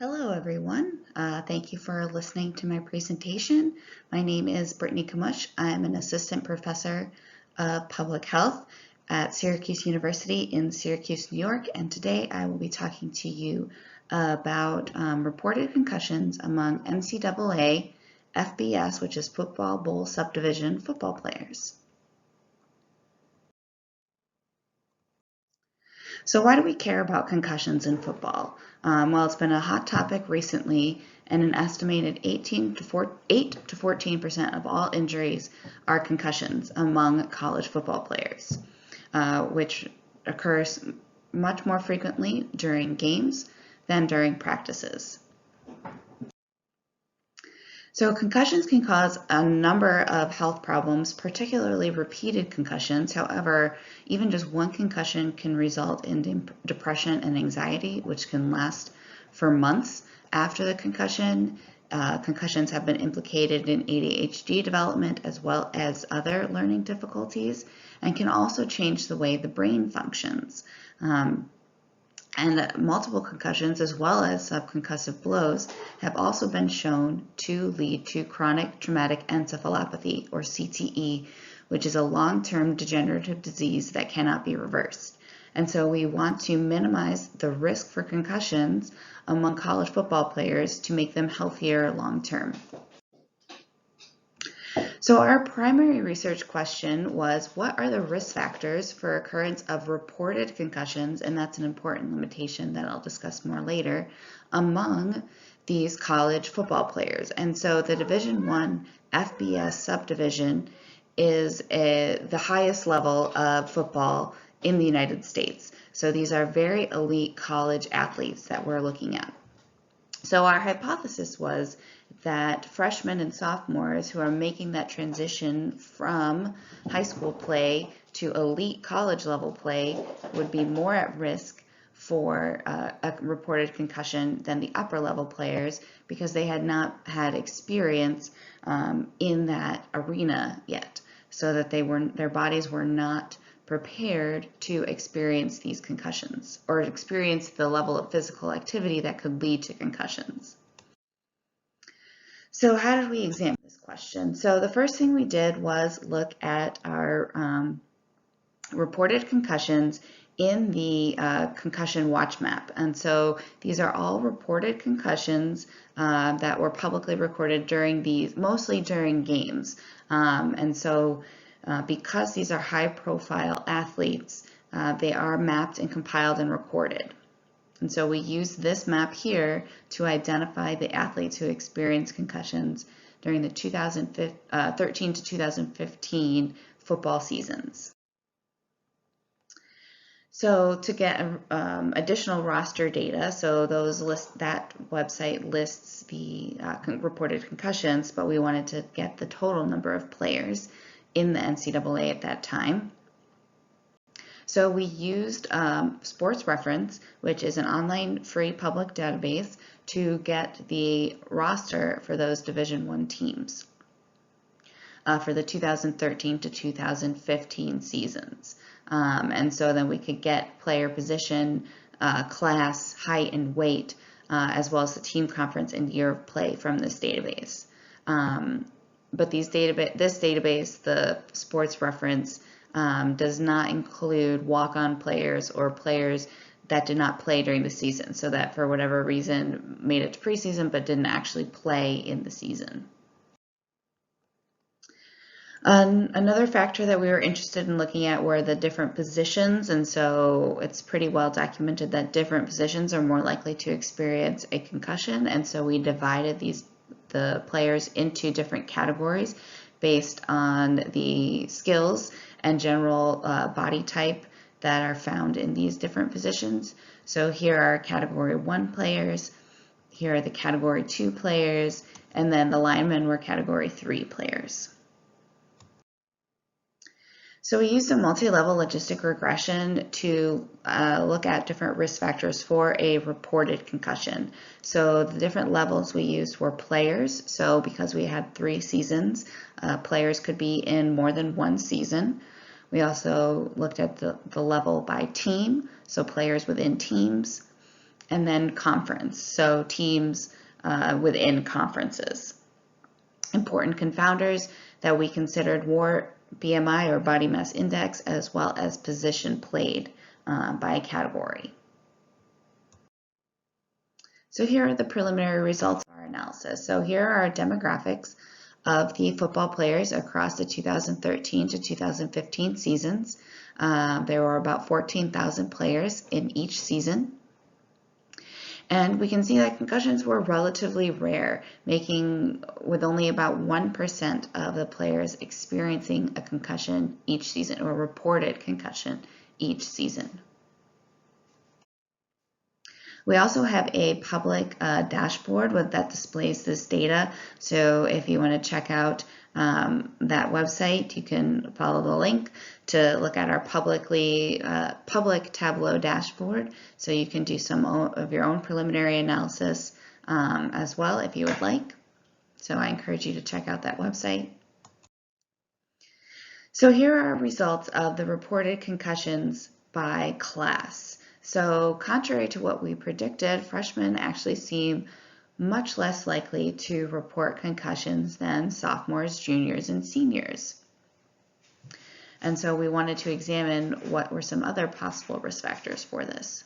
Hello, everyone. Thank you for listening to my presentation. My name is Brittany Kmush. I'm an assistant professor of public health at Syracuse University in Syracuse, New York, and today I will be talking to you about reported concussions among NCAA FBS, which is Football Bowl Subdivision football players. So why do we care about concussions in football? Well, it's been a hot topic recently, and an estimated 8 to 14% of all injuries are concussions among college football players, which occurs much more frequently during games than during practices. So concussions can cause a number of health problems, particularly repeated concussions. However, even just one concussion can result in depression and anxiety, which can last for months after the concussion. Concussions have been implicated in ADHD development as well as other learning difficulties, and can also change the way the brain functions. And multiple concussions as well as subconcussive blows have also been shown to lead to chronic traumatic encephalopathy, or CTE, which is a long-term degenerative disease that cannot be reversed. And so we want to minimize the risk for concussions among college football players to make them healthier long-term. So our primary research question was, what are the risk factors for occurrence of reported concussions, and that's an important limitation that I'll discuss more later, among these college football players. And so the Division I FBS subdivision is the highest level of football in the United States. So these are very elite college athletes that we're looking at. So our hypothesis was that freshmen and sophomores who are making that transition from high school play to elite college level play would be more at risk for a reported concussion than the upper level players, because they had not had experience in that arena yet, so that their bodies were not prepared to experience these concussions or experience the level of physical activity that could lead to concussions. So how did we examine this question? So the first thing we did was look at our reported concussions in the concussion watch map. And so these are all reported concussions that were publicly recorded mostly during games. And so because these are high-profile athletes, they are mapped and compiled and recorded. And so we use this map here to identify the athletes who experienced concussions during the 2013 to 2015 football seasons. So to get additional roster data, so that website lists the reported concussions, but we wanted to get the total number of players in the NCAA at that time. So we used Sports Reference, which is an online free public database, to get the roster for those Division I teams for the 2013 to 2015 seasons. And so then we could get player position, class, height, and weight, as well as the team conference and year of play from this database. But this database, the Sports Reference, does not include walk-on players or players that did not play during the season, so that for whatever reason made it to preseason but didn't actually play in the season. Another factor that we were interested in looking at were the different positions, and so it's pretty well documented that different positions are more likely to experience a concussion, and so we divided the players into different categories based on the skills and general body type that are found in these different positions. So here are Category 1 players, here are the Category 2 players, and then the linemen were Category 3 players. So we used a multi-level logistic regression to look at different risk factors for a reported concussion. So the different levels we used were players. So because we had 3 seasons, players could be in more than one season. We also looked at the level by team, so players within teams, and then conference, so teams within conferences. Important confounders that we considered were BMI or body mass index, as well as position played by category. So here are the preliminary results of our analysis. So here are our demographics of the football players across the 2013 to 2015 seasons. There were about 14,000 players in each season. And we can see that concussions were relatively rare, making with only about 1% of the players experiencing a concussion each season, or reported concussion each season. We also have a public dashboard that displays this data. So if you want to check out that website, you can follow the link to look at our public Tableau dashboard. So you can do some of your own preliminary analysis as well if you would like. So I encourage you to check out that website. So here are results of the reported concussions by class. So contrary to what we predicted, freshmen actually seem much less likely to report concussions than sophomores, juniors, and seniors. And so we wanted to examine what were some other possible risk factors for this.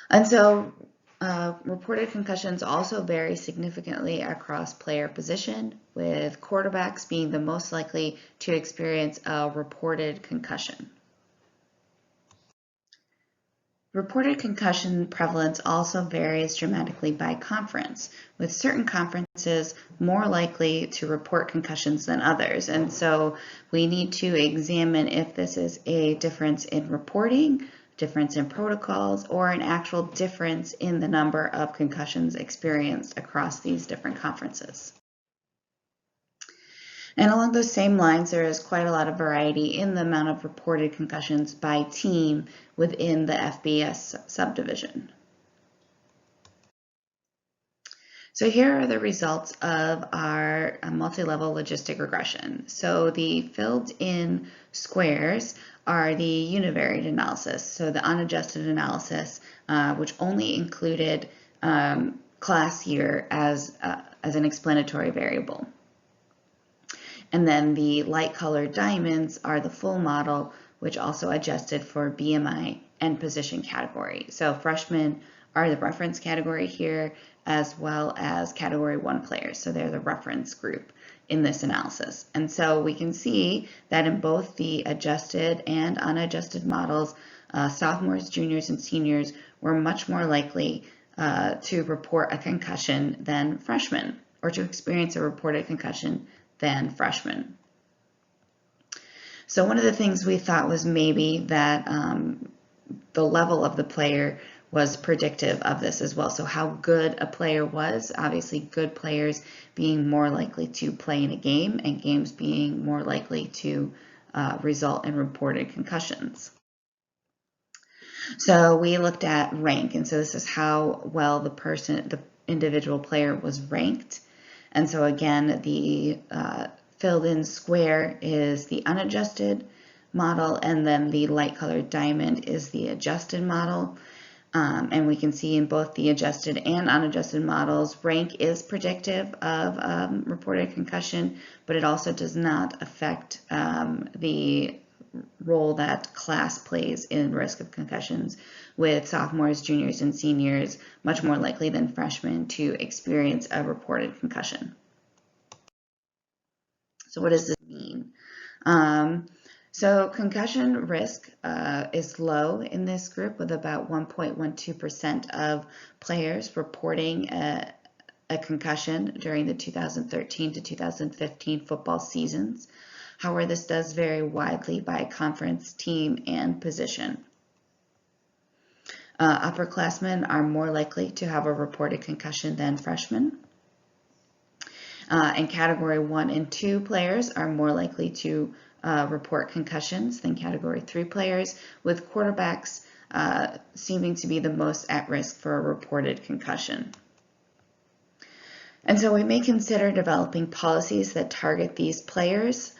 And so reported concussions also vary significantly across player position, with quarterbacks being the most likely to experience a reported concussion. Reported concussion prevalence also varies dramatically by conference, with certain conferences more likely to report concussions than others. And so we need to examine if this is a difference in reporting, difference in protocols, or an actual difference in the number of concussions experienced across these different conferences. And along those same lines, there is quite a lot of variety in the amount of reported concussions by team within the FBS subdivision. So here are the results of our multi-level logistic regression. So the filled in squares are the univariate analysis, so the unadjusted analysis, which only included class year as an explanatory variable. And then the light colored diamonds are the full model, which also adjusted for BMI and position category. So freshmen are the reference category here, as well as category 1 players. So they're the reference group in this analysis. And so we can see that in both the adjusted and unadjusted models, sophomores, juniors, and seniors were much more likely to report a concussion than freshmen, or to experience a reported concussion than freshmen. So one of the things we thought was maybe that the level of the player was predictive of this as well. So how good a player was, obviously good players being more likely to play in a game, and games being more likely to result in reported concussions. So we looked at rank, and so this is how well the individual player was ranked. And so again, the filled in square is the unadjusted model, and then the light colored diamond is the adjusted model. And we can see in both the adjusted and unadjusted models, rank is predictive of reported concussion, but it also does not affect the role that class plays in risk of concussions, with sophomores, juniors, and seniors much more likely than freshmen to experience a reported concussion. So what does this mean? So concussion risk is low in this group, with about 1.12% of players reporting a concussion during the 2013 to 2015 football seasons. However, this does vary widely by conference, team, and position. Upperclassmen are more likely to have a reported concussion than freshmen. And category 1 and 2 players are more likely to report concussions than category 3 players, with quarterbacks seeming to be the most at risk for a reported concussion. And so we may consider developing policies that target these players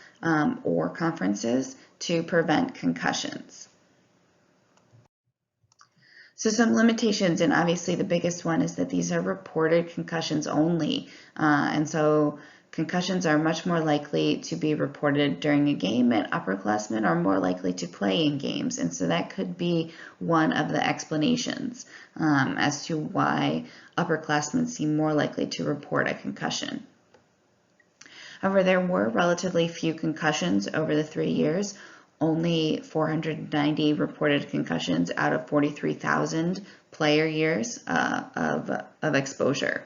or conferences to prevent concussions. So some limitations, and obviously the biggest one is that these are reported concussions only. And so concussions are much more likely to be reported during a game, and upperclassmen are more likely to play in games. And so that could be one of the explanations as to why upperclassmen seem more likely to report a concussion. However, there were relatively few concussions over the 3 years. Only 490 reported concussions out of 43,000 player years of exposure.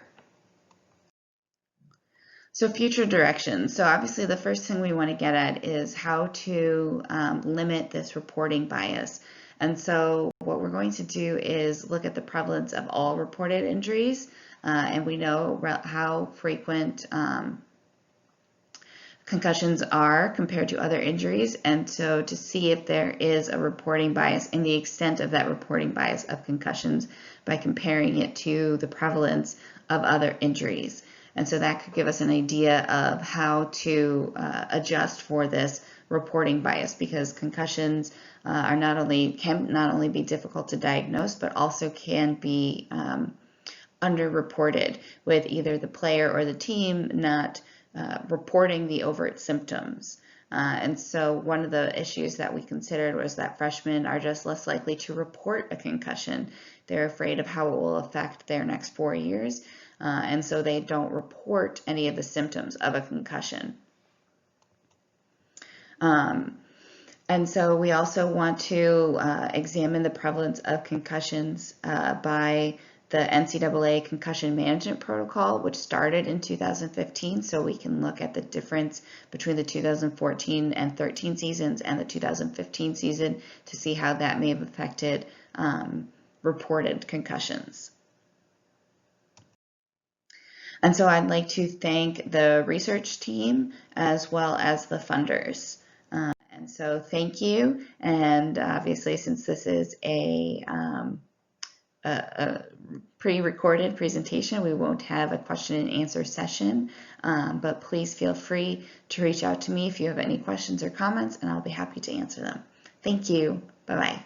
So future directions. So obviously the first thing we want to get at is how to limit this reporting bias. And so what we're going to do is look at the prevalence of all reported injuries, and we know how frequent concussions are compared to other injuries, and so to see if there is a reporting bias and the extent of that reporting bias of concussions by comparing it to the prevalence of other injuries. And so that could give us an idea of how to adjust for this reporting bias, because concussions can not only be difficult to diagnose, but also can be underreported, with either the player or the team not reporting the overt symptoms. And so one of the issues that we considered was that freshmen are just less likely to report a concussion. They're afraid of how it will affect their next 4 years, and so they don't report any of the symptoms of a concussion. And so we also want to examine the prevalence of concussions by the NCAA Concussion Management Protocol, which started in 2015, so we can look at the difference between the 2014 and 13 seasons and the 2015 season to see how that may have affected reported concussions. And so I'd like to thank the research team as well as the funders. And so thank you, and obviously since this is a pre-recorded presentation, we won't have a question and answer session, but please feel free to reach out to me if you have any questions or comments, and I'll be happy to answer them. Thank you. Bye-bye.